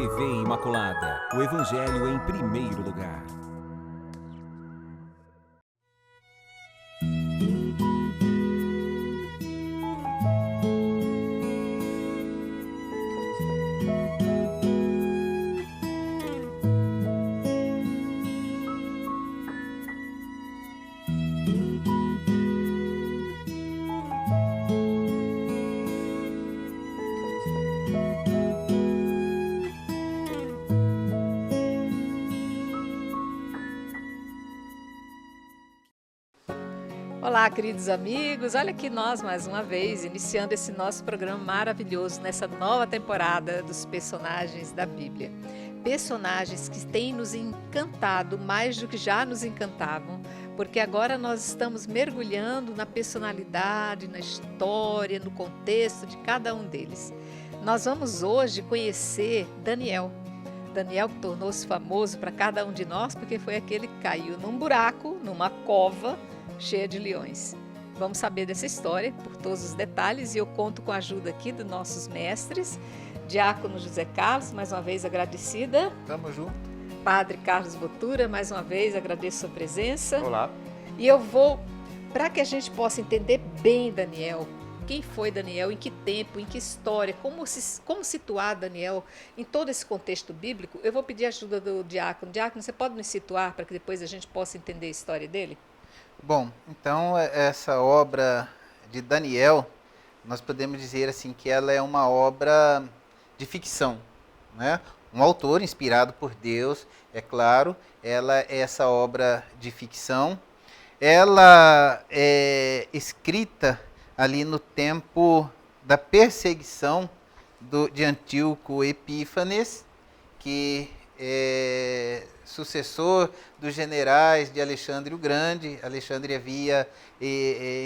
TV Imaculada, o Evangelho em primeiro lugar. Olá, queridos amigos, olha aqui nós mais uma vez, iniciando esse nosso programa maravilhoso nessa nova temporada dos personagens da Bíblia. Personagens que têm nos encantado mais do que já nos encantavam, porque agora nós estamos mergulhando na personalidade, na história, no contexto de cada um deles. Nós vamos hoje conhecer Daniel. Daniel que tornou-se famoso para cada um de nós, porque foi aquele que caiu num buraco, numa cova, cheia de leões. Vamos saber dessa história por todos os detalhes e eu conto com a ajuda aqui dos nossos mestres, Diácono José Carlos, mais uma vez agradecida. Tamo junto. Padre Carlos Botura, mais uma vez agradeço sua presença. Olá. E eu vou, para que a gente possa entender bem Daniel, quem foi Daniel, em que tempo, em que história, como situar Daniel em todo esse contexto bíblico, eu vou pedir a ajuda do Diácono. Diácono, você pode nos situar para que depois a gente possa entender a história dele? Bom, então essa obra de Daniel, nós podemos dizer assim que ela é uma obra de ficção, né? Um autor inspirado por Deus, é claro, ela é essa obra de ficção. Ela é escrita ali no tempo da perseguição de Antíoco Epífanes, que é sucessor dos generais de Alexandre o Grande. Alexandre havia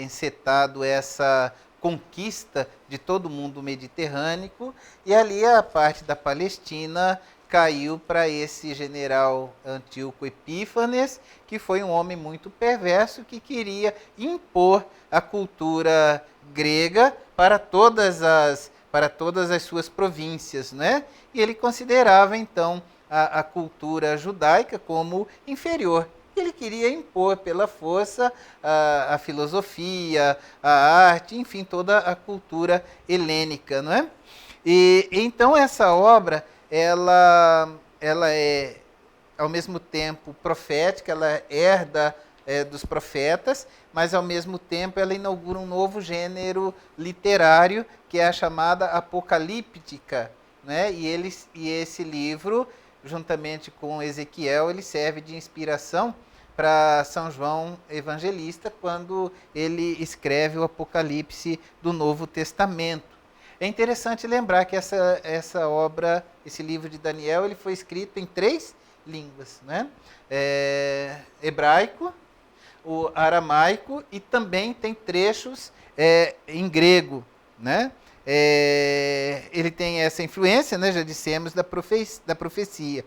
encetado essa conquista de todo o mundo mediterrâneo, e ali a parte da Palestina caiu para esse general Antíoco Epífanes, que foi um homem muito perverso, que queria impor a cultura grega para todas as suas províncias, né? E ele considerava, então, a cultura judaica como inferior. Ele queria impor pela força a filosofia, a arte, enfim, toda a cultura helênica, não é? E então essa obra, ela é ao mesmo tempo profética, ela herda dos profetas, mas ao mesmo tempo ela inaugura um novo gênero literário, que é a chamada apocalíptica, né? E esse livro, juntamente com Ezequiel, ele serve de inspiração para São João Evangelista, quando ele escreve o Apocalipse do Novo Testamento. É interessante lembrar que essa obra, esse livro de Daniel, ele foi escrito em 3 línguas, né? Hebraico, o aramaico, e também tem trechos em grego, né? Ele tem essa influência, né, já dissemos, da profecia.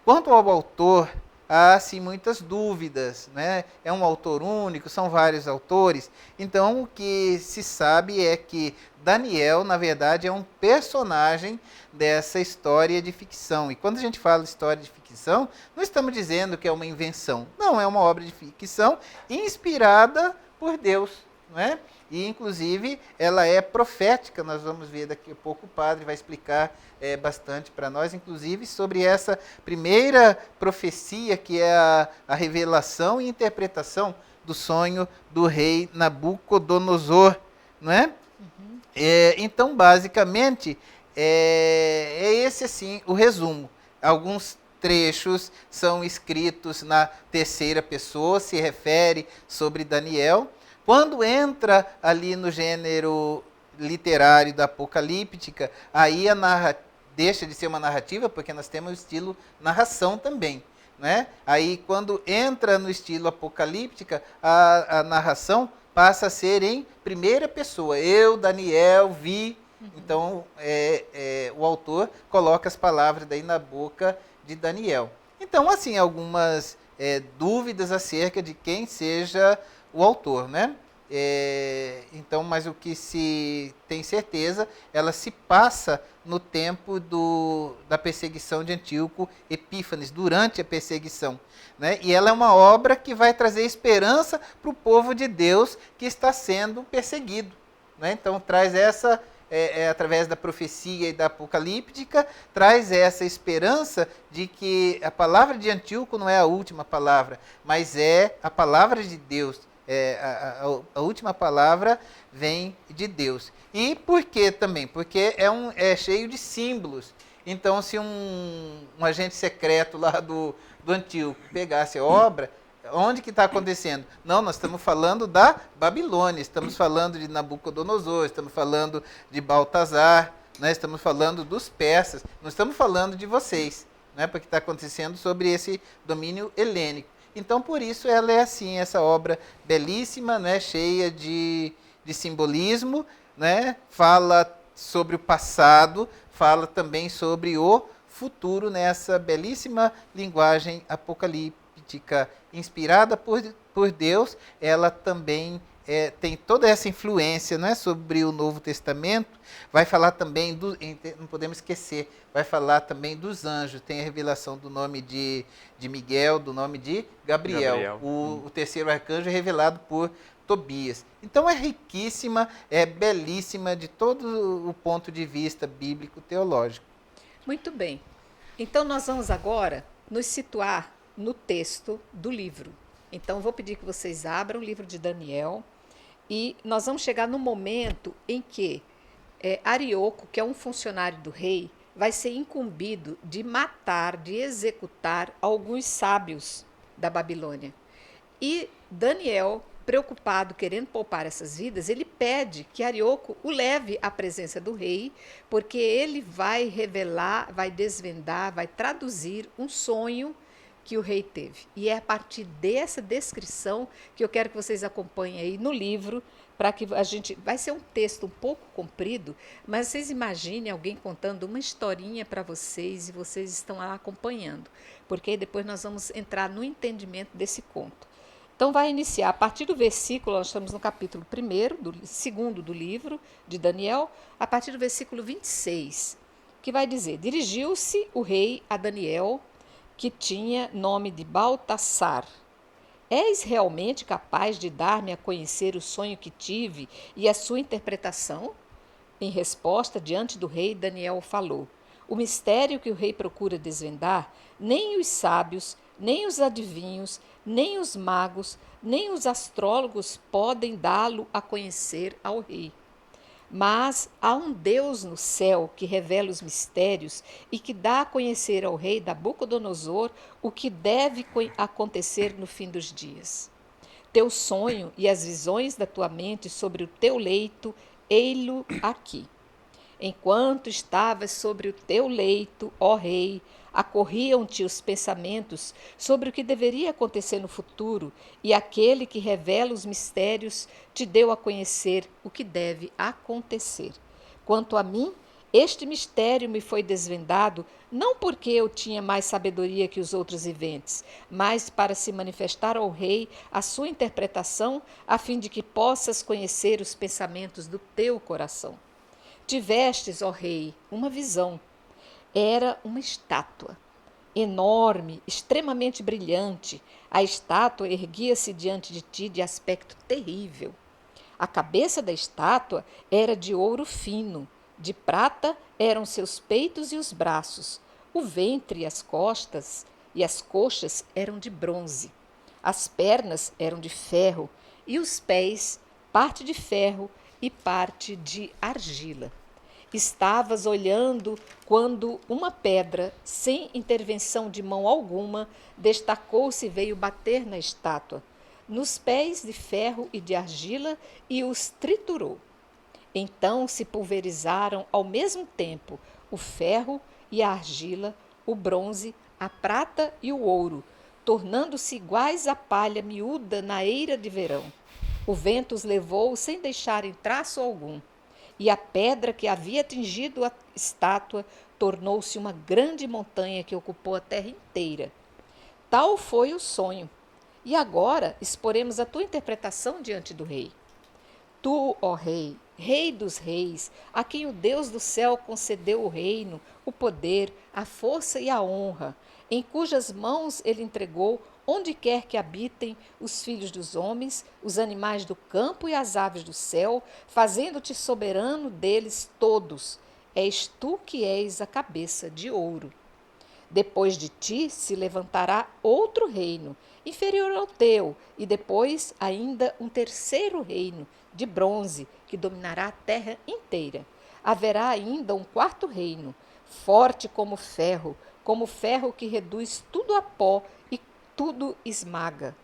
Quanto ao autor, há sim muitas dúvidas, né? É um autor único, são vários autores. Então, o que se sabe é que Daniel, na verdade, é um personagem dessa história de ficção. E quando a gente fala de história de ficção, não estamos dizendo que é uma invenção. Não, é uma obra de ficção inspirada por Deus, não é? E, inclusive, ela é profética. Nós vamos ver daqui a pouco, o padre vai explicar bastante para nós, inclusive, sobre essa primeira profecia, que é a revelação e interpretação do sonho do rei Nabucodonosor, não é? Uhum. Então, basicamente, é esse, assim, o resumo. Alguns trechos são escritos na terceira pessoa, se refere sobre Daniel. Quando entra ali no gênero literário da apocalíptica, aí deixa de ser uma narrativa, porque nós temos o estilo narração também, né? Aí, quando entra no estilo apocalíptica, a narração passa a ser em primeira pessoa. Eu, Daniel, vi. Então, o autor coloca as palavras daí na boca de Daniel. Então, assim, algumas dúvidas acerca de quem seja o autor, né? Então, mas o que se tem certeza, ela se passa no tempo da perseguição de Antíoco Epífanes, durante a perseguição. Né? E ela é uma obra que vai trazer esperança para o povo de Deus que está sendo perseguido. Né? Então, traz essa, através da profecia e da apocalíptica, traz essa esperança de que a palavra de Antíoco não é a última palavra, mas é a palavra de Deus. A última palavra vem de Deus. E por que também? Porque é cheio de símbolos. Então, se um agente secreto lá do Antíoco pegasse a obra, onde que está acontecendo? Não, nós estamos falando da Babilônia, estamos falando de Nabucodonosor, estamos falando de Baltazar, né? Estamos falando dos persas, não estamos falando de vocês, né? Porque está acontecendo sobre esse domínio helênico. Então, por isso, ela é assim, essa obra belíssima, né, cheia de simbolismo, né, fala sobre o passado, fala também sobre o futuro, nessa belíssima linguagem apocalíptica, inspirada por Deus. Ela também tem toda essa influência, não é, sobre o Novo Testamento. Vai falar também, não podemos esquecer, vai falar também dos anjos. Tem a revelação do nome de Miguel, do nome de Gabriel. O terceiro arcanjo é revelado por Tobias. Então é riquíssima, é belíssima de todo o ponto de vista bíblico-teológico. Muito bem. Então nós vamos agora nos situar no texto do livro. Então vou pedir que vocês abram o livro de Daniel e nós vamos chegar no momento em que Arioco, que é um funcionário do rei, vai ser incumbido de matar, de executar alguns sábios da Babilônia. E Daniel, preocupado, querendo poupar essas vidas, ele pede que Arioco o leve à presença do rei, porque ele vai revelar, vai desvendar, vai traduzir um sonho que o rei teve. E é a partir dessa descrição que eu quero que vocês acompanhem aí no livro, para que a gente... Vai ser um texto um pouco comprido, mas vocês imaginem alguém contando uma historinha para vocês e vocês estão lá acompanhando, porque aí depois nós vamos entrar no entendimento desse conto. Então vai iniciar a partir do versículo, nós estamos no capítulo 1º, segundo do livro de Daniel, a partir do versículo 26, que vai dizer: Dirigiu-se o rei a Daniel, que tinha nome de Baltassar. És realmente capaz de dar-me a conhecer o sonho que tive e a sua interpretação? Em resposta, diante do rei, Daniel falou: O mistério que o rei procura desvendar, nem os sábios, nem os adivinhos, nem os magos, nem os astrólogos podem dá-lo a conhecer ao rei. Mas há um Deus no céu que revela os mistérios e que dá a conhecer ao rei Nabucodonosor o que deve acontecer no fim dos dias. Teu sonho e as visões da tua mente sobre o teu leito, ei-lo aqui. Enquanto estavas sobre o teu leito, ó rei, acorriam-te os pensamentos sobre o que deveria acontecer no futuro, e aquele que revela os mistérios te deu a conhecer o que deve acontecer. Quanto a mim, este mistério me foi desvendado não porque eu tinha mais sabedoria que os outros viventes, mas para se manifestar ao rei a sua interpretação, a fim de que possas conhecer os pensamentos do teu coração. Tivestes, ó rei, uma visão. Era uma estátua, enorme, extremamente brilhante. A estátua erguia-se diante de ti de aspecto terrível. A cabeça da estátua era de ouro fino, de prata eram seus peitos e os braços, o ventre e as costas e as coxas eram de bronze. As pernas eram de ferro e os pés, parte de ferro e parte de argila. Estavas olhando quando uma pedra, sem intervenção de mão alguma, destacou-se e veio bater na estátua, nos pés de ferro e de argila, e os triturou. Então se pulverizaram ao mesmo tempo o ferro e a argila, o bronze, a prata e o ouro, tornando-se iguais à palha miúda na eira de verão. O vento os levou sem deixarem traço algum. E a pedra que havia atingido a estátua tornou-se uma grande montanha que ocupou a terra inteira. Tal foi o sonho. E agora exporemos a tua interpretação diante do rei. Tu, ó Rei, Rei dos reis, a quem o Deus do céu concedeu o reino, o poder, a força e a honra, em cujas mãos ele entregou onde quer que habitem os filhos dos homens, os animais do campo e as aves do céu, fazendo-te soberano deles todos. És tu que és a cabeça de ouro. Depois de ti se levantará outro reino, inferior ao teu, e depois ainda um terceiro reino, de bronze, que dominará a terra inteira. Haverá ainda um quarto reino, forte como ferro que reduz tudo a pó e tudo esmaga.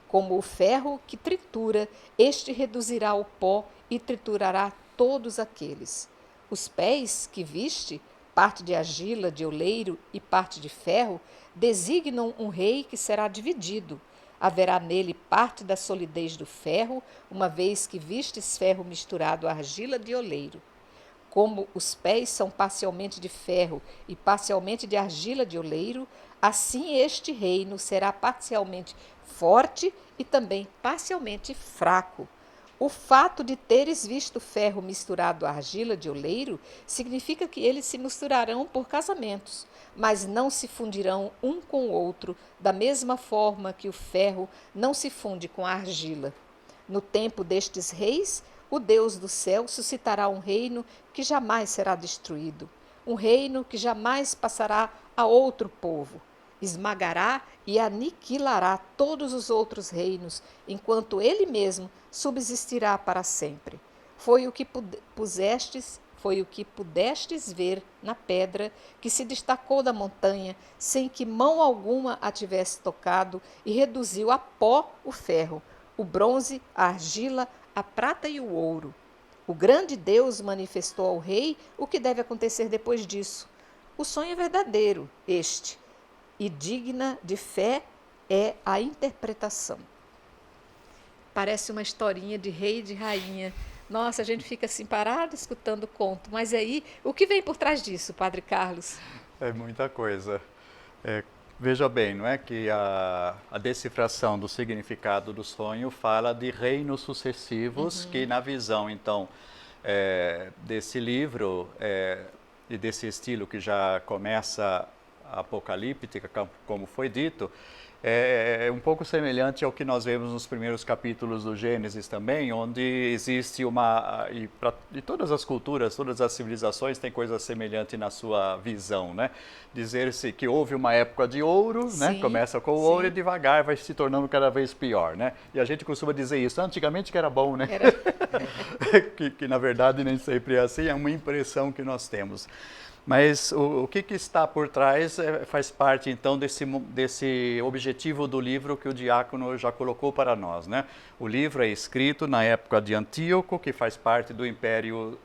Como o ferro que tritura, este reduzirá o pó e triturará todos aqueles. Os pés que viste, parte de argila, de oleiro e parte de ferro, designam um rei que será dividido. Haverá nele parte da solidez do ferro, uma vez que vistes ferro misturado à argila de oleiro. Como os pés são parcialmente de ferro e parcialmente de argila de oleiro, assim este reino será parcialmente forte e também parcialmente fraco. O fato de teres visto ferro misturado à argila de oleiro significa que eles se misturarão por casamentos, mas não se fundirão um com o outro, da mesma forma que o ferro não se funde com a argila. No tempo destes reis, o Deus do céu suscitará um reino que jamais será destruído, um reino que jamais passará a outro povo. Esmagará e aniquilará todos os outros reinos, enquanto ele mesmo subsistirá para sempre. Foi o que pudestes ver na pedra que se destacou da montanha, sem que mão alguma a tivesse tocado, e reduziu a pó o ferro, o bronze, a argila, a prata e o ouro. O grande Deus manifestou ao rei o que deve acontecer depois disso. O sonho é verdadeiro, e digna de fé é a interpretação. Parece uma historinha de rei e de rainha. Nossa, a gente fica assim parado escutando o conto. Mas aí, o que vem por trás disso, Padre Carlos? É muita coisa. Veja bem, não é que a decifração do significado do sonho fala de reinos sucessivos que na visão, então, desse livro e desse estilo que já começa apocalíptica, como foi dito, é um pouco semelhante ao que nós vemos nos primeiros capítulos do Gênesis também, onde existe e todas as culturas, todas as civilizações têm coisa semelhante na sua visão, né? Dizer-se que houve uma época de ouro, né? Começa com o ouro e devagar vai se tornando cada vez pior, né? E a gente costuma dizer isso, antigamente que era bom, né? que na verdade nem sempre é assim, é uma impressão que nós temos. Mas o que está por trás faz parte, então, desse objetivo do livro que o diácono já colocou para nós, né? O livro é escrito na época de Antíoco, que faz parte do Império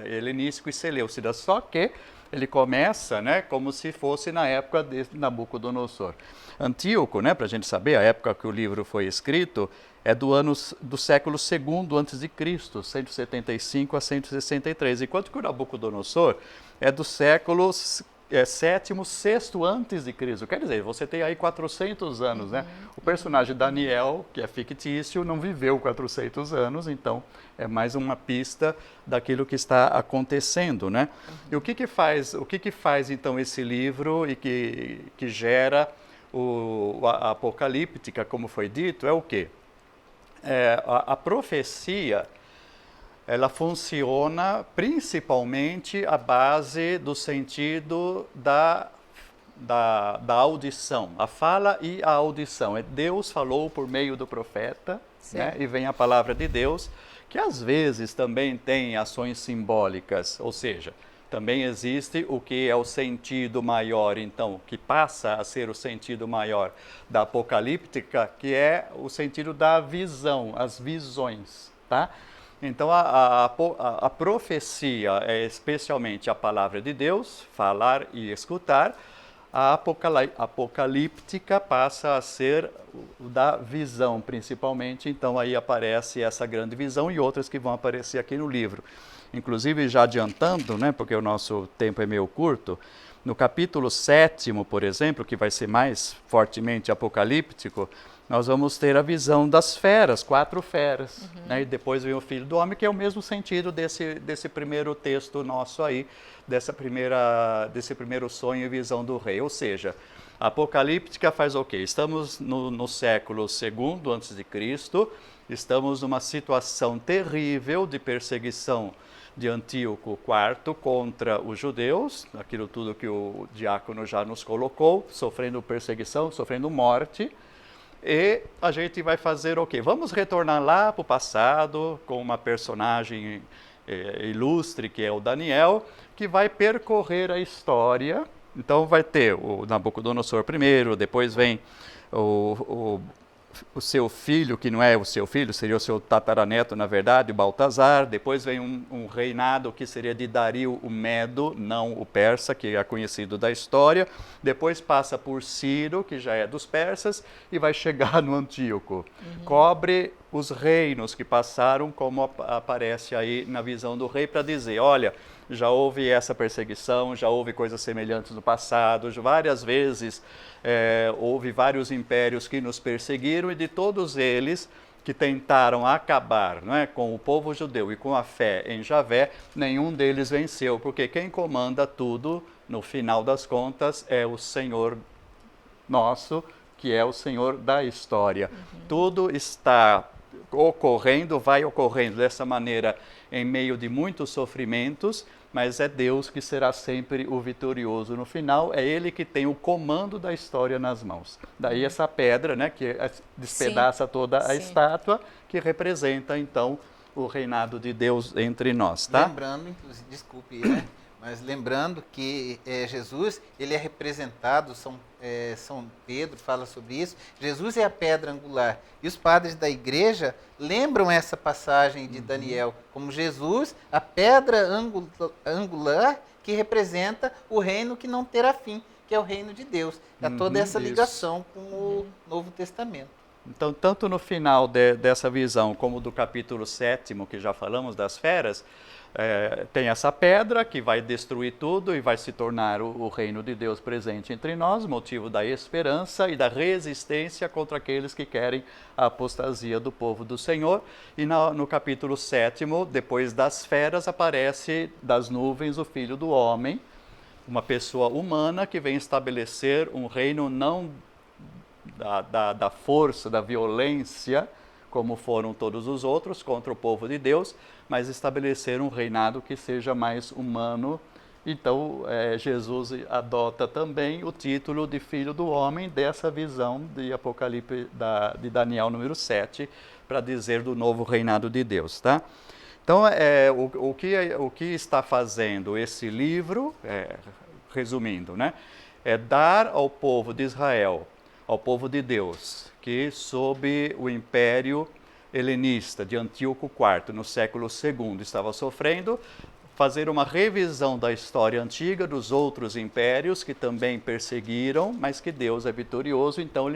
Helenístico e Seleucida, só que ele começa, né, como se fosse na época de Nabucodonosor. Antíoco, né, para a gente saber, a época que o livro foi escrito, é do século II a.C., 175 a 163, enquanto que o Nabucodonosor é do século VII, VI antes de Cristo. Quer dizer, você tem aí 400 anos, né? O personagem Daniel, que é fictício, não viveu 400 anos, então é mais uma pista daquilo que está acontecendo, né? E o que faz então esse livro e que gera a apocalíptica, como foi dito, é o quê? A profecia, ela funciona principalmente à base do sentido da audição, a fala e a audição. Deus falou por meio do profeta, né? E vem a palavra de Deus, que às vezes também tem ações simbólicas, ou seja, também existe o que é o sentido maior, então, que passa a ser o sentido maior da apocalíptica, que é o sentido da visão, as visões, tá? Então, a profecia é especialmente a palavra de Deus, falar e escutar. A apocalíptica passa a ser o da visão, principalmente. Então, aí aparece essa grande visão e outras que vão aparecer aqui no livro. Inclusive, já adiantando, né, porque o nosso tempo é meio curto, no capítulo 7º, por exemplo, que vai ser mais fortemente apocalíptico, nós vamos ter a visão das feras, 4 feras. Né? E depois vem o Filho do Homem, que é o mesmo sentido desse primeiro texto nosso aí, desse primeiro sonho e visão do rei. Ou seja, a apocalíptica faz o quê? Estamos no século II a.C., estamos numa situação terrível de perseguição de Antíoco IV contra os judeus, aquilo tudo que o diácono já nos colocou, sofrendo perseguição, sofrendo morte. E a gente vai fazer o quê? Vamos retornar lá para o passado com uma personagem ilustre, que é o Daniel, que vai percorrer a história. Então vai ter o Nabucodonosor primeiro, depois vem o seu filho, que não é o seu filho, seria o seu tataraneto, na verdade, o Baltazar. Depois vem um reinado que seria de Dario o Medo, não o persa, que é conhecido da história. Depois passa por Ciro, que já é dos persas, e vai chegar no Antíoco. Cobre os reinos que passaram, como aparece aí na visão do rei, para dizer, olha, já houve essa perseguição, já houve coisas semelhantes no passado, várias vezes houve vários impérios que nos perseguiram, e de todos eles que tentaram acabar, não é, com o povo judeu e com a fé em Javé, nenhum deles venceu, porque quem comanda tudo, no final das contas, é o Senhor nosso, que é o Senhor da história. Tudo está ocorrendo, vai ocorrendo dessa maneira em meio de muitos sofrimentos, mas é Deus que será sempre o vitorioso no final, é Ele que tem o comando da história nas mãos. Daí essa pedra, né, que despedaça toda a estátua, que representa então o reinado de Deus entre nós, tá? Lembrando, inclusive, desculpe, né? Mas lembrando que Jesus, ele é representado, São Pedro fala sobre isso, Jesus é a pedra angular. E os padres da igreja lembram essa passagem de Daniel como Jesus, a pedra angular que representa o reino que não terá fim, que é o reino de Deus. É toda essa ligação com o Novo Testamento. Então, tanto no final dessa visão, como do capítulo 7º, que já falamos das feras, tem essa pedra que vai destruir tudo e vai se tornar o reino de Deus presente entre nós, motivo da esperança e da resistência contra aqueles que querem a apostasia do povo do Senhor. E no capítulo 7º, depois das feras, aparece das nuvens o Filho do Homem, uma pessoa humana que vem estabelecer um reino não da força, da violência, como foram todos os outros, contra o povo de Deus, mas estabelecer um reinado que seja mais humano. Então, Jesus adota também o título de Filho do Homem dessa visão de Apocalipse de Daniel número 7, para dizer do novo reinado de Deus, tá? Então, o que está fazendo esse livro, resumindo, né, é dar ao povo de Israel, ao povo de Deus, que sob o império helenista de Antíoco IV, no século II, estava sofrendo, fazer uma revisão da história antiga dos outros impérios que também perseguiram, mas que Deus é vitorioso. Então,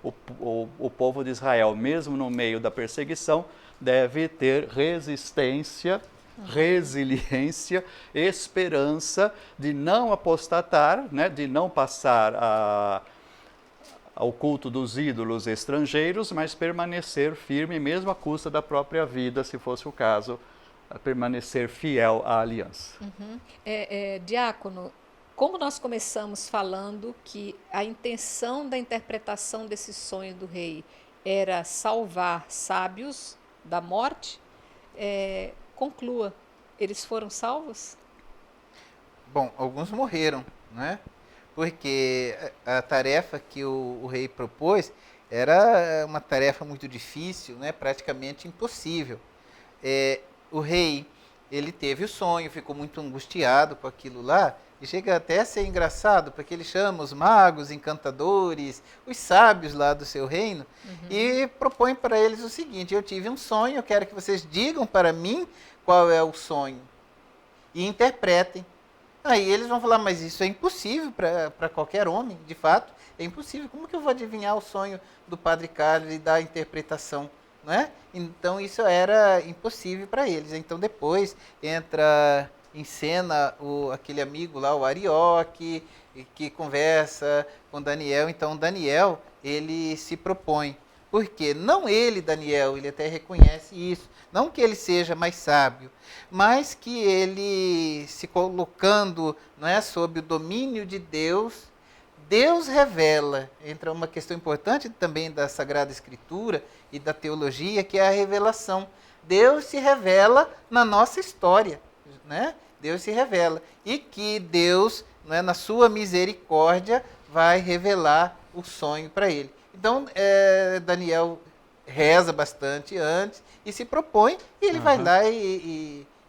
o povo de Israel, mesmo no meio da perseguição, deve ter resistência, resiliência, esperança de não apostatar, né, de não passar ao culto dos ídolos estrangeiros, mas permanecer firme, mesmo à custa da própria vida, se fosse o caso, permanecer fiel à aliança. Diácono, como nós começamos falando que a intenção da interpretação desse sonho do rei era salvar sábios da morte, conclua, eles foram salvos? Bom, alguns morreram, né? Porque a tarefa que o rei propôs era uma tarefa muito difícil, né? Praticamente impossível. O rei, ele teve o sonho, ficou muito angustiado com aquilo lá, e chega até a ser engraçado, porque ele chama os magos, encantadores, os sábios lá do seu reino, e propõe para eles o seguinte: eu tive um sonho, eu quero que vocês digam para mim qual é o sonho, e interpretem. Aí eles vão falar, mas isso é impossível para qualquer homem, de fato, é impossível. Como que eu vou adivinhar o sonho do Padre Carlos e dar a interpretação? Não é? Então isso era impossível para eles. Então depois entra em cena aquele amigo lá, o Arioque, que conversa com Daniel. Então Daniel, ele se propõe Porque não ele, Daniel, ele até reconhece isso, não que ele seja mais sábio, mas que ele, se colocando, não é, sob o domínio de Deus, Deus revela. Entra uma questão importante também da Sagrada Escritura e da teologia, que é a revelação. Deus se revela na nossa história, né? Deus se revela. E que Deus, não é, na sua misericórdia, vai revelar o sonho para ele. Então, Daniel reza bastante antes e se propõe, e ele vai lá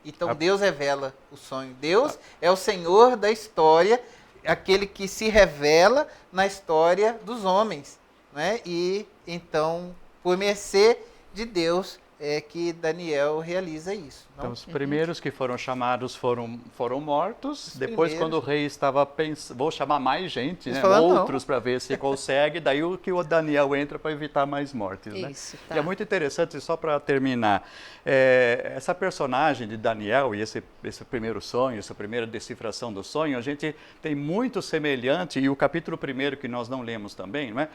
então Deus revela o sonho. Deus é o Senhor da história, aquele que se revela na história dos homens, né? E então, por mercê de Deus, é que Daniel realiza isso. Não? Então, os primeiros que foram chamados foram mortos. Depois, quando o rei estava pensando, vou chamar mais gente, né? Outros, para ver se consegue. Daí o Daniel entra para evitar mais mortes. Isso, né? tá. E é muito interessante, só para terminar, essa personagem de Daniel e esse primeiro sonho, essa primeira decifração do sonho, a gente tem muito semelhante, e o capítulo 1 que nós não lemos também, não é?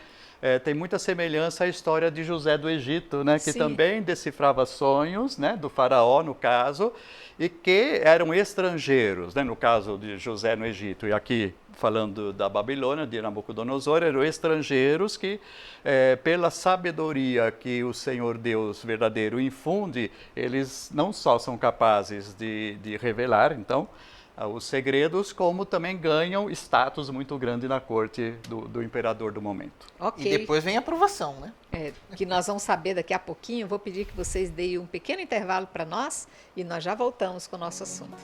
Tem muita semelhança à história de José do Egito, né, que também decifrava sonhos, né, do faraó, no caso, e que eram estrangeiros, né, no caso de José no Egito, e aqui falando da Babilônia, de Nabucodonosor, eram estrangeiros que, pela sabedoria que o Senhor Deus verdadeiro infunde, eles não só são capazes de revelar, então, os segredos, como também ganham status muito grande na corte do imperador do momento. Ok. E depois vem a aprovação, né? Que nós vamos saber daqui a pouquinho. Vou pedir que vocês deem um pequeno intervalo para nós e nós já voltamos com o nosso assunto.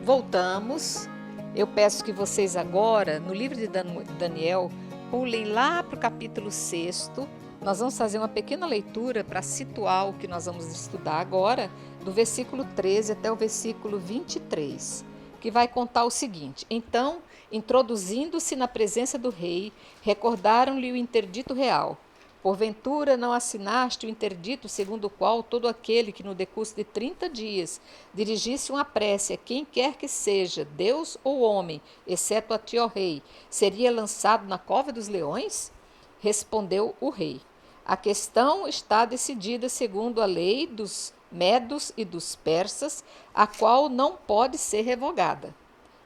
Voltamos. Eu peço que vocês agora, no livro de Daniel, pulem lá para o capítulo 6. Nós vamos fazer uma pequena leitura para situar o que nós vamos estudar agora, do versículo 13 até o versículo 23, que vai contar o seguinte: Então, introduzindo-se na presença do rei, recordaram-lhe o interdito real. Porventura não assinaste o interdito segundo o qual todo aquele que no decurso de 30 dias dirigisse uma prece a quem quer que seja, Deus ou homem, exceto a ti, ó rei, seria lançado na cova dos leões? Respondeu o rei: A questão está decidida segundo a lei dos medos e dos persas, a qual não pode ser revogada.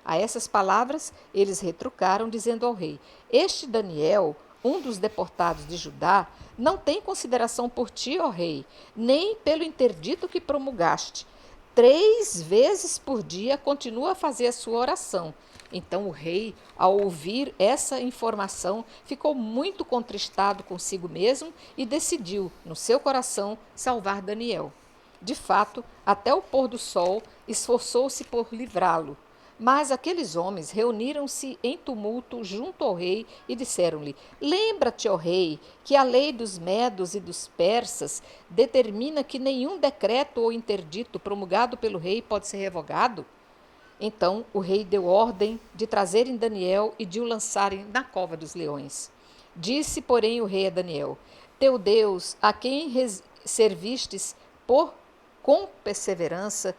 A essas palavras eles retrucaram, dizendo ao rei: Este Daniel, um dos deportados de Judá, não tem consideração por ti, ó rei, nem pelo interdito que promulgaste. 3 vezes por dia continua a fazer a sua oração. Então o rei, ao ouvir essa informação, ficou muito contristado consigo mesmo e decidiu, no seu coração, salvar Daniel. De fato, até o pôr do sol, esforçou-se por livrá-lo. Mas aqueles homens reuniram-se em tumulto junto ao rei e disseram-lhe: Lembra-te, ó rei, que a lei dos medos e dos persas determina que nenhum decreto ou interdito promulgado pelo rei pode ser revogado? Então o rei deu ordem de trazerem Daniel e de o lançarem na cova dos leões. Disse, porém, o rei a Daniel: Teu Deus, a quem servistes com perseverança,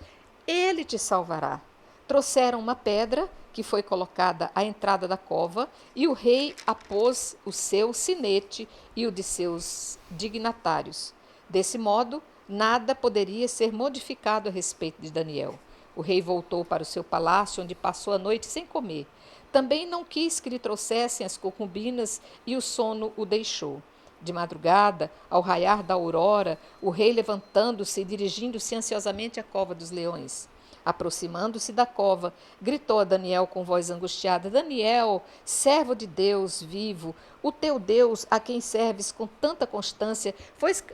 ele te salvará. Trouxeram uma pedra que foi colocada à entrada da cova e o rei apôs o seu sinete e o de seus dignatários. Desse modo, nada poderia ser modificado a respeito de Daniel. O rei voltou para o seu palácio, onde passou a noite sem comer. Também não quis que lhe trouxessem as concubinas e o sono o deixou. De madrugada, ao raiar da aurora, o rei, levantando-se e dirigindo-se ansiosamente à cova dos leões. Aproximando-se da cova, gritou a Daniel com voz angustiada: Daniel, servo de Deus vivo, o teu Deus, a quem serves com tanta constância,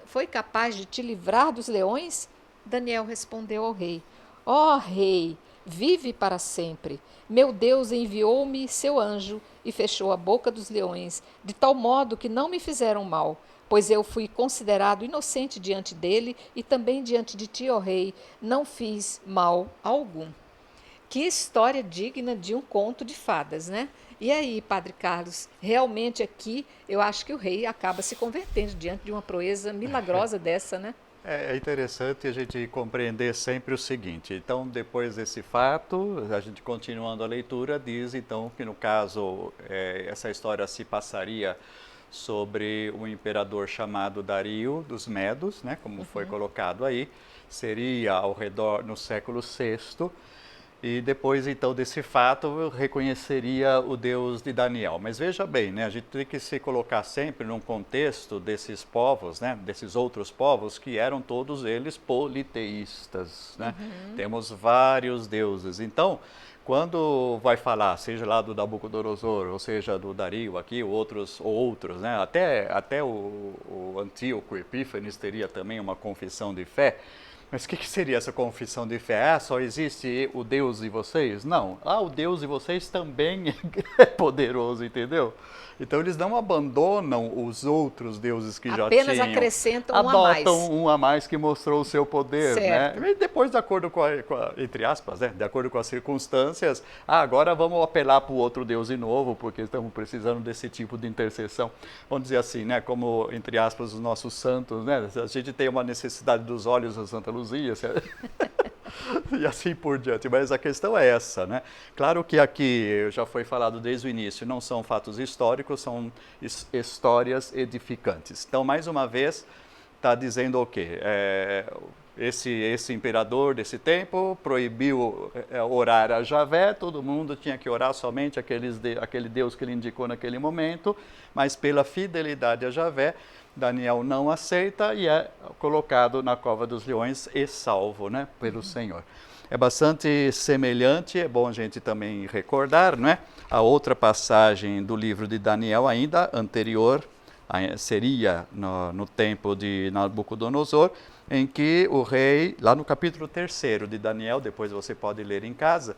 foi capaz de te livrar dos leões? Daniel respondeu ao rei: Ó rei, vive para sempre. Meu Deus enviou-me seu anjo e fechou a boca dos leões, de tal modo que não me fizeram mal, pois eu fui considerado inocente diante dele e também diante de ti, ó rei, não fiz mal algum. Que história digna de um conto de fadas, né? E aí, Padre Carlos, realmente aqui eu acho que o rei acaba se convertendo diante de uma proeza milagrosa dessa, né? É interessante a gente compreender sempre o seguinte. Então, depois desse fato, a gente continuando a leitura, diz então que no caso essa história se passaria sobre um imperador chamado Dario dos Medos, né, como foi colocado aí, seria ao redor no século VI. E depois, então, desse fato, eu reconheceria o Deus de Daniel. Mas veja bem, né, a gente tem que se colocar sempre num contexto desses povos, né, desses outros povos, que eram todos eles politeístas. Né? Temos vários deuses. Então, quando vai falar, seja lá do Nabucodonosor, ou seja do Dario aqui, ou outros, né, até o Antíoco Epífanes teria também uma confissão de fé. Mas o que seria essa confissão de fé? Ah, só existe o Deus de vocês? Não. Ah, o Deus de vocês também é poderoso, entendeu? Então eles não abandonam os outros deuses que já tinham. Apenas acrescentam um a mais. Adotam um a mais que mostrou o seu poder, certo. né? E depois, de acordo com entre aspas, né? De acordo com as circunstâncias, agora vamos apelar para o outro Deus de novo, porque estamos precisando desse tipo de intercessão. Vamos dizer assim, né? Como, entre aspas, os nossos santos, né? A gente tem uma necessidade dos olhos da Santa Luzia, e assim por diante. Mas a questão é essa, né? Claro que aqui, já foi falado desde o início, não são fatos históricos, são histórias edificantes. Então, mais uma vez, está dizendo o quê? Esse imperador desse tempo proibiu orar a Javé, todo mundo tinha que orar somente aquele Deus que ele indicou naquele momento, mas pela fidelidade a Javé, Daniel não aceita e é colocado na cova dos leões e salvo, né, pelo Senhor. É bastante semelhante, é bom a gente também recordar, não é? A outra passagem do livro de Daniel ainda anterior, seria no tempo de Nabucodonosor, em que o rei, lá no capítulo 3 de Daniel, depois você pode ler em casa,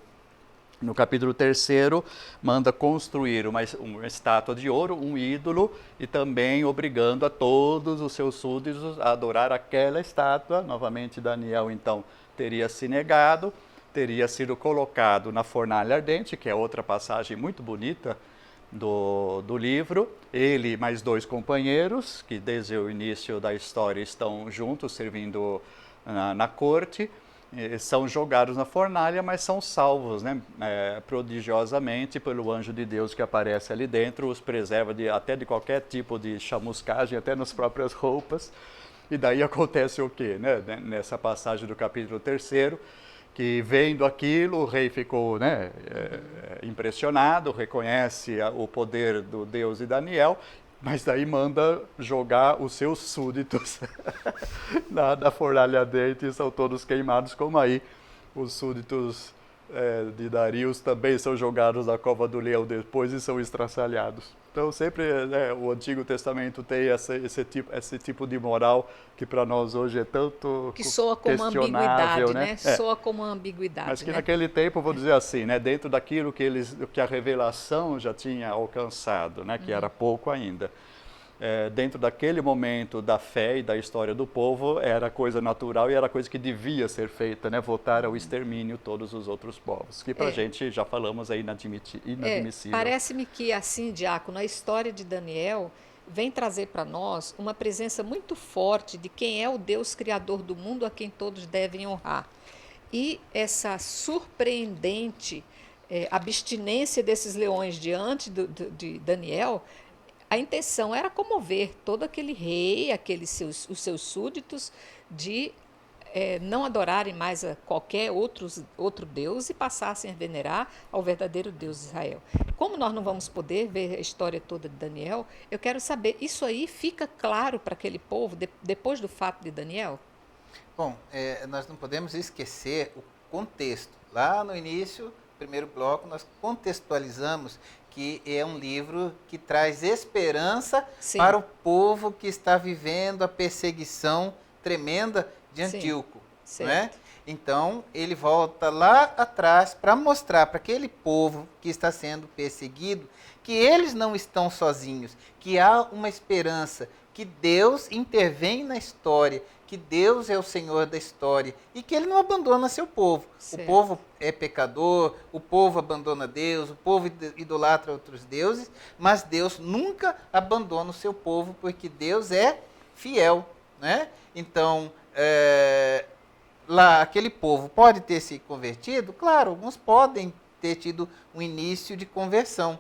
no capítulo 3, manda construir uma estátua de ouro, um ídolo, e também obrigando a todos os seus súditos a adorar aquela estátua. Novamente, Daniel, então, teria se negado, teria sido colocado na fornalha ardente, que é outra passagem muito bonita do livro. Ele e mais 2 companheiros, que desde o início da história estão juntos, servindo na corte, são jogados na fornalha, mas são salvos, né, prodigiosamente pelo anjo de Deus que aparece ali dentro, os preserva até de qualquer tipo de chamuscagem, até nas próprias roupas. E daí acontece o quê? Né? Nessa passagem do capítulo 3, que vendo aquilo, o rei ficou, né, impressionado, reconhece o poder do Deus de Daniel, mas daí manda jogar os seus súditos na fornalha ardente, e são todos queimados, como aí os súditos de Darius também são jogados na cova do leão depois e são estraçalhados. Então sempre, né, o Antigo Testamento tem esse tipo de moral que para nós hoje é tanto que soa como ambiguidade, né? Soa como ambiguidade. Mas que né? naquele tempo, vou dizer assim, né, dentro daquilo que a revelação já tinha alcançado, né, que era pouco ainda. Dentro daquele momento da fé e da história do povo, era coisa natural e era coisa que devia ser feita, né? Votar ao extermínio todos os outros povos, que para a gente, já falamos, é inadmissível. Parece-me que, assim, Diácono, a história de Daniel vem trazer para nós uma presença muito forte de quem é o Deus criador do mundo a quem todos devem honrar. E essa surpreendente abstinência desses leões diante de Daniel, a intenção era comover todo aquele rei, os seus súditos, de não adorarem mais a qualquer outro Deus e passassem a venerar ao verdadeiro Deus de Israel. Como nós não vamos poder ver a história toda de Daniel, eu quero saber, isso aí fica claro para aquele povo depois do fato de Daniel? Bom, nós não podemos esquecer o contexto. Lá no início, primeiro bloco, nós contextualizamos que é um livro que traz esperança Sim. para o povo que está vivendo a perseguição tremenda de Antíoco. Não é? Então, ele volta lá atrás para mostrar para aquele povo que está sendo perseguido que eles não estão sozinhos, que há uma esperança, que Deus intervém na história, que Deus é o Senhor da história e que Ele não abandona seu povo. Certo. O povo é pecador, o povo abandona Deus, o povo idolatra outros deuses, mas Deus nunca abandona o seu povo, porque Deus é fiel, né? Então, lá aquele povo pode ter se convertido? Claro, alguns podem ter tido um início de conversão,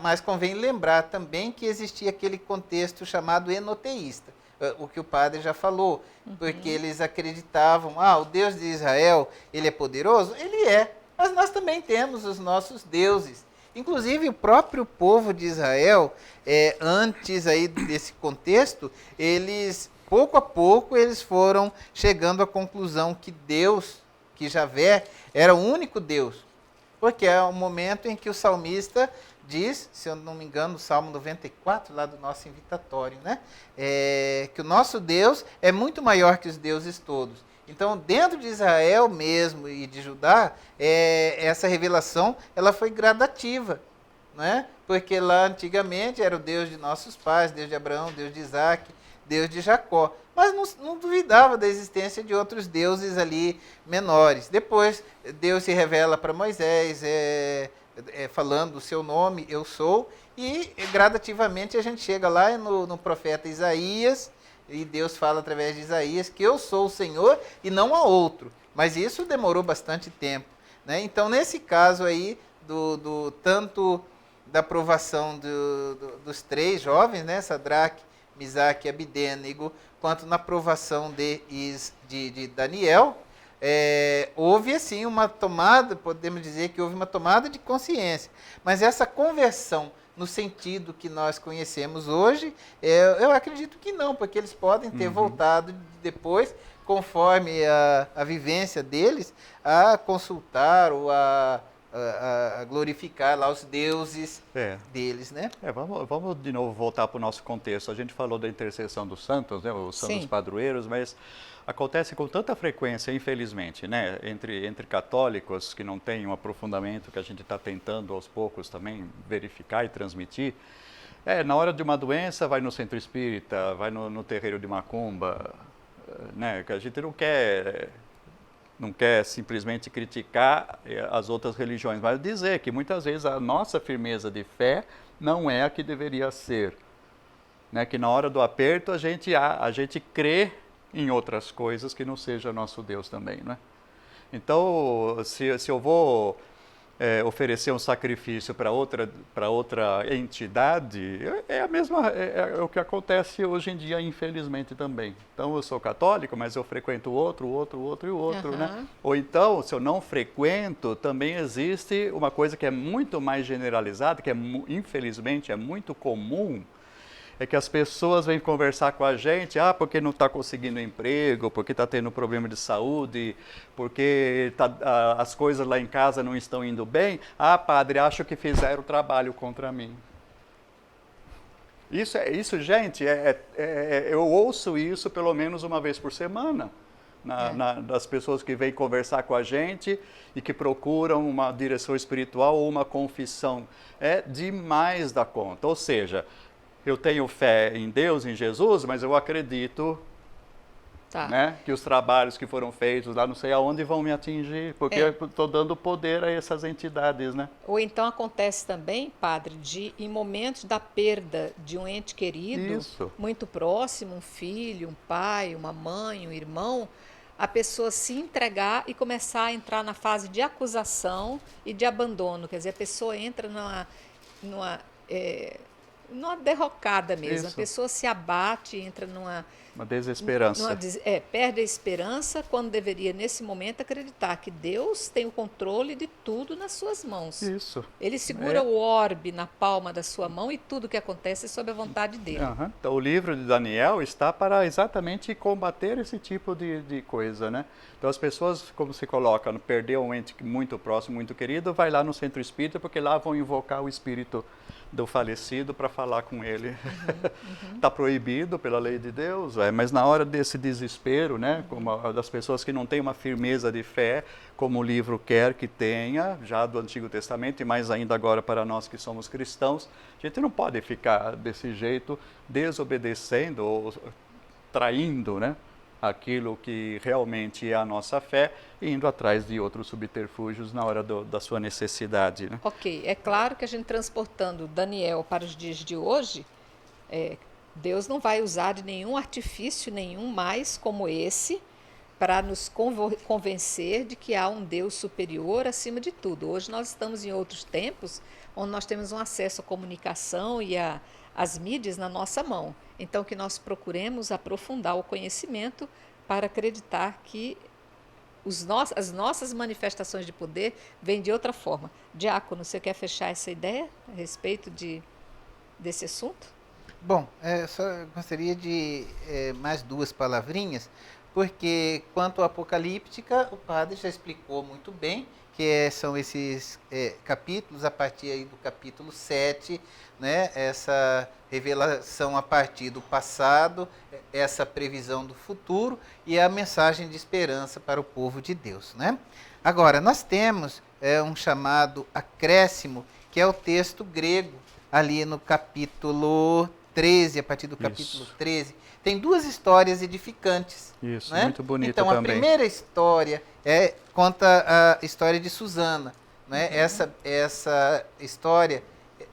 mas convém lembrar também que existia aquele contexto chamado enoteísta, o que o padre já falou, porque eles acreditavam, o Deus de Israel, ele é poderoso? Ele é, mas nós também temos os nossos deuses. Inclusive o próprio povo de Israel, antes aí desse contexto, eles, pouco a pouco, eles foram chegando à conclusão que Deus, que Javé, era o único Deus. Porque é o momento em que o salmista diz, se eu não me engano, no Salmo 94, lá do nosso invitatório, né? Que o nosso Deus é muito maior que os deuses todos. Então, dentro de Israel mesmo e de Judá, essa revelação ela foi gradativa, né? Porque lá antigamente era o Deus de nossos pais, Deus de Abraão, Deus de Isaac, Deus de Jacó. Mas não duvidava da existência de outros deuses ali menores. Depois, Deus se revela para Moisés, falando o seu nome, eu sou, e gradativamente a gente chega lá no profeta Isaías, e Deus fala através de Isaías que eu sou o Senhor e não há outro. Mas isso demorou bastante tempo, né? Então, nesse caso aí, tanto da aprovação dos três jovens, né? Sadraque, Misaque e Abidênego, quanto na aprovação de Daniel, houve assim uma tomada, podemos dizer que houve uma tomada de consciência. Mas essa conversão no sentido que nós conhecemos hoje, eu acredito que não, porque eles podem ter voltado depois, conforme a vivência deles, a consultar ou a glorificar lá os deuses deles, né? Vamos de novo voltar para o nosso contexto. A gente falou da intercessão dos santos, né, os santos padroeiros, mas acontece com tanta frequência, infelizmente, né, entre católicos que não têm um aprofundamento que a gente está tentando aos poucos também verificar e transmitir. Na hora de uma doença, vai no centro espírita, vai no terreiro de macumba, né, que a gente não quer simplesmente criticar as outras religiões, mas dizer que muitas vezes a nossa firmeza de fé não é a que deveria ser. Né? Que na hora do aperto a gente crê em outras coisas que não seja nosso Deus também. Né? Então, se eu vou oferecer um sacrifício para outra entidade, é o que acontece hoje em dia, infelizmente, também. Então, eu sou católico, mas eu frequento outro e o outro, né? Ou então, se eu não frequento, também existe uma coisa que é muito mais generalizada, que infelizmente é muito comum, é que as pessoas vêm conversar com a gente, porque não está conseguindo emprego, porque está tendo problema de saúde, porque as coisas lá em casa não estão indo bem. Padre, acho que fizeram o trabalho contra mim. Isso, gente, eu ouço isso pelo menos uma vez por semana, das pessoas que vêm conversar com a gente e que procuram uma direção espiritual ou uma confissão. É demais da conta, ou seja, eu tenho fé em Deus, em Jesus, mas eu acredito né, que os trabalhos que foram feitos lá não sei aonde vão me atingir, porque eu estou dando poder a essas entidades. Né? Ou então acontece também, padre, em momentos da perda de um ente querido, muito próximo, um filho, um pai, uma mãe, um irmão, a pessoa se entregar e começar a entrar na fase de acusação e de abandono. Quer dizer, a pessoa entra numa derrocada mesmo. A pessoa se abate, entra uma desesperança. Perde a esperança quando deveria, nesse momento, acreditar que Deus tem o controle de tudo nas suas mãos. Isso. Ele segura o orbe na palma da sua mão e tudo que acontece é sob a vontade dele. Então, o livro de Daniel está para exatamente combater esse tipo de coisa, né? Então, as pessoas, como se coloca, perder um ente muito próximo, muito querido, vai lá no centro espírita, porque lá vão invocar o espírito do falecido para falar com ele. Está proibido pela lei de Deus, mas na hora desse desespero, né, como das pessoas que não têm uma firmeza de fé, como o livro quer que tenha, já do Antigo Testamento, e mais ainda agora para nós que somos cristãos, a gente não pode ficar desse jeito, desobedecendo ou traindo, né, aquilo que realmente é a nossa fé, indo atrás de outros subterfúgios na hora da sua necessidade, né? Ok, é claro que a gente transportando Daniel para os dias de hoje, Deus não vai usar de nenhum artifício nenhum mais como esse para nos convencer de que há um Deus superior acima de tudo. Hoje nós estamos em outros tempos onde nós temos um acesso à comunicação e às mídias na nossa mão. Então que nós procuremos aprofundar o conhecimento para acreditar que as nossas manifestações de poder vêm de outra forma. Diácono, você quer fechar essa ideia a respeito desse assunto? Bom, só gostaria de mais duas palavrinhas, porque quanto à apocalíptica, o padre já explicou muito bem, que são esses capítulos, a partir aí do capítulo 7, né, essa revelação a partir do passado, essa previsão do futuro e a mensagem de esperança para o povo de Deus, né? Agora, nós temos um chamado acréscimo, que é o texto grego, ali no capítulo 13, a partir do capítulo 13, tem duas histórias edificantes. Isso, né? muito bonita então, também. Então, a primeira história conta a história de Susana. Né? Essa história,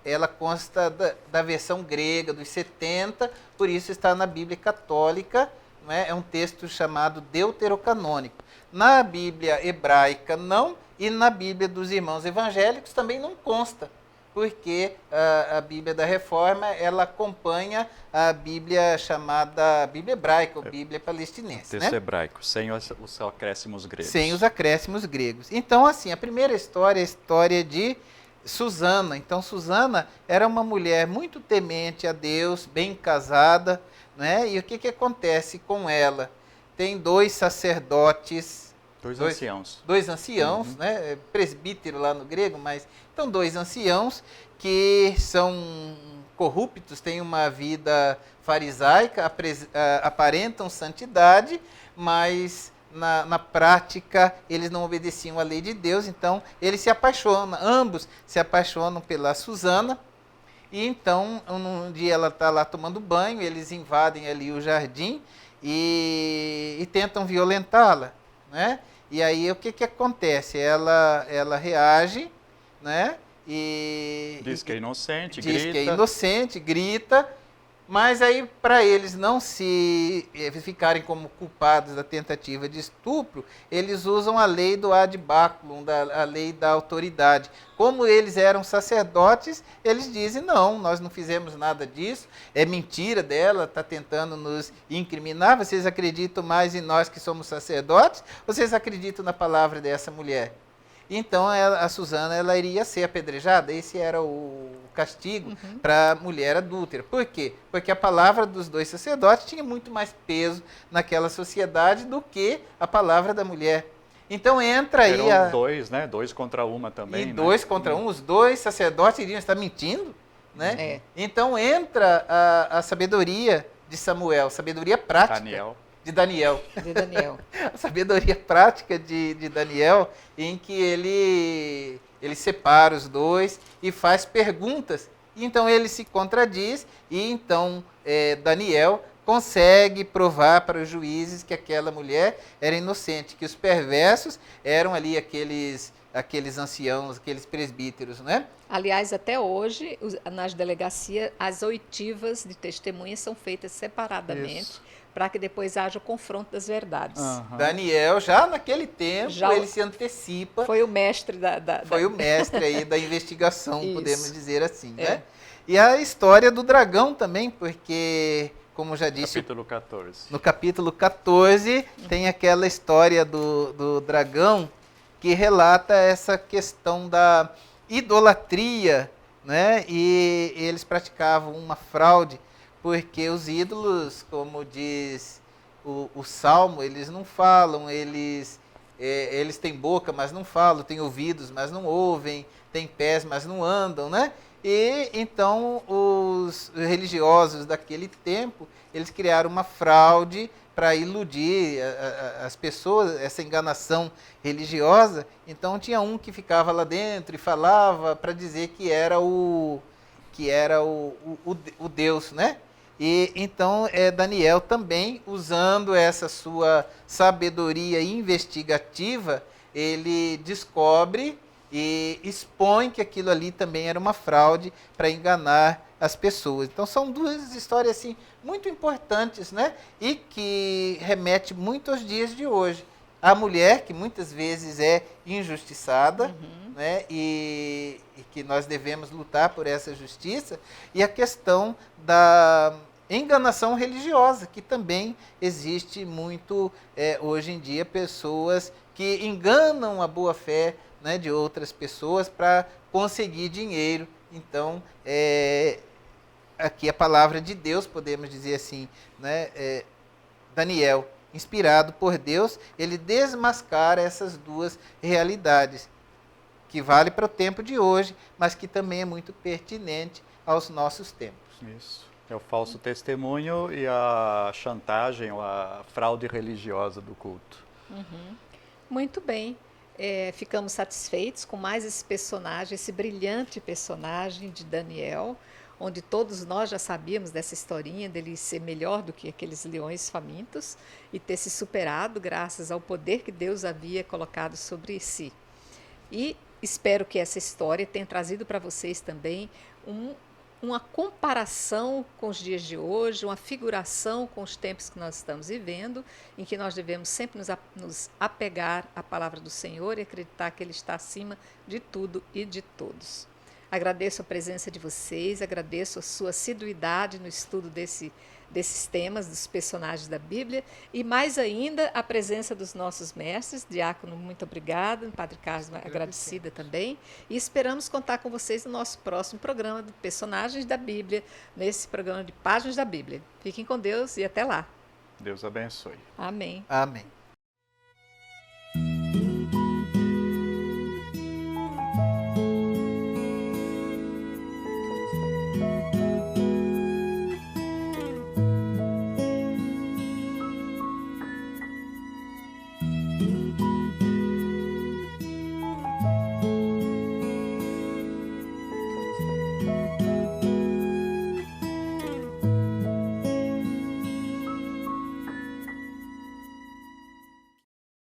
ela consta da versão grega, dos 70, por isso está na Bíblia Católica, né? É um texto chamado deuterocanônico. Na Bíblia hebraica, não, e na Bíblia dos irmãos evangélicos também não consta, porque a Bíblia da Reforma, ela acompanha a Bíblia chamada Bíblia Hebraica, ou Bíblia Palestinense. Texto né? hebraico, sem os acréscimos gregos. Sem os acréscimos gregos. Então, assim, a primeira história é a história de Susana. Então, Susana era uma mulher muito temente a Deus, bem casada, né? E o que acontece com ela? Tem dois sacerdotes... Dois anciãos, né? Presbítero lá no grego, mas... Então, dois anciãos que são corruptos, têm uma vida farisaica, aparentam santidade, mas na prática eles não obedeciam à lei de Deus, então eles se apaixonam, ambos se apaixonam pela Susana, e então um dia ela está lá tomando banho, eles invadem ali o jardim e tentam violentá-la, né? E aí o que acontece? Ela reage, né? Diz que é inocente, diz grita. que é inocente, grita, mas aí para eles não se ficarem como culpados da tentativa de estupro, eles usam a lei do ad baculum, a lei da autoridade. Como eles eram sacerdotes, eles dizem, não, nós não fizemos nada disso, é mentira dela, está tentando nos incriminar, vocês acreditam mais em nós que somos sacerdotes, vocês acreditam na palavra dessa mulher? Então, a Susana, ela iria ser apedrejada, esse era o castigo para a mulher adúltera. Por quê? Porque a palavra dos dois sacerdotes tinha muito mais peso naquela sociedade do que a palavra da mulher. Então, entra aí... Eram dois, né? Dois contra uma também, E dois contra um, os dois sacerdotes iriam estar mentindo, né? Então, entra a sabedoria de Samuel, sabedoria prática. De Daniel. A sabedoria prática de Daniel, em que ele separa os dois e faz perguntas. Então ele se contradiz e então Daniel consegue provar para os juízes que aquela mulher era inocente, que os perversos eram ali aqueles anciãos, aqueles presbíteros, né? Aliás, até hoje, nas delegacias, as oitivas de testemunhas são feitas separadamente, para que depois haja o confronto das verdades. Daniel, já naquele tempo, ele se antecipa. Foi o mestre Foi o mestre aí da investigação, podemos dizer assim, né? E a história do dragão também, porque, como já disse... Capítulo 14. No capítulo 14, tem aquela história do dragão, que relata essa questão da idolatria, né? E eles praticavam uma fraude, porque os ídolos, como diz o Salmo, eles não falam, eles têm boca, mas não falam, têm ouvidos, mas não ouvem, têm pés, mas não andam, né? E então os religiosos daquele tempo, eles criaram uma fraude para iludir as pessoas, essa enganação religiosa. Então tinha um que ficava lá dentro e falava para dizer que era o Deus, né? E então Daniel também, usando essa sua sabedoria investigativa, ele descobre e expõe que aquilo ali também era uma fraude para enganar as pessoas. Então são duas histórias assim muito importantes, né? E que remete muito aos dias de hoje. A mulher que muitas vezes é injustiçada, né? E que nós devemos lutar por essa justiça, e a questão da enganação religiosa, que também existe muito hoje em dia, pessoas que enganam a boa fé, né, de outras pessoas para conseguir dinheiro. Então, aqui a palavra de Deus, podemos dizer assim, né, Daniel, inspirado por Deus, ele desmascara essas duas realidades, que vale para o tempo de hoje, mas que também é muito pertinente aos nossos tempos. Isso. É o falso testemunho e a chantagem ou a fraude religiosa do culto. Muito bem. Ficamos satisfeitos com mais esse personagem, esse brilhante personagem de Daniel, onde todos nós já sabíamos dessa historinha dele ser melhor do que aqueles leões famintos e ter se superado graças ao poder que Deus havia colocado sobre si. E espero que essa história tenha trazido para vocês também uma comparação com os dias de hoje, uma figuração com os tempos que nós estamos vivendo, em que nós devemos sempre nos apegar à palavra do Senhor e acreditar que Ele está acima de tudo e de todos. Agradeço a presença de vocês, agradeço a sua assiduidade no estudo desses temas, dos personagens da Bíblia, e mais ainda a presença dos nossos mestres. Diácono, muito obrigada, Padre Carlos, agradecida também, e esperamos contar com vocês no nosso próximo programa de Personagens da Bíblia, nesse programa de Páginas da Bíblia. Fiquem com Deus e até lá. Deus abençoe. Amém. Amém.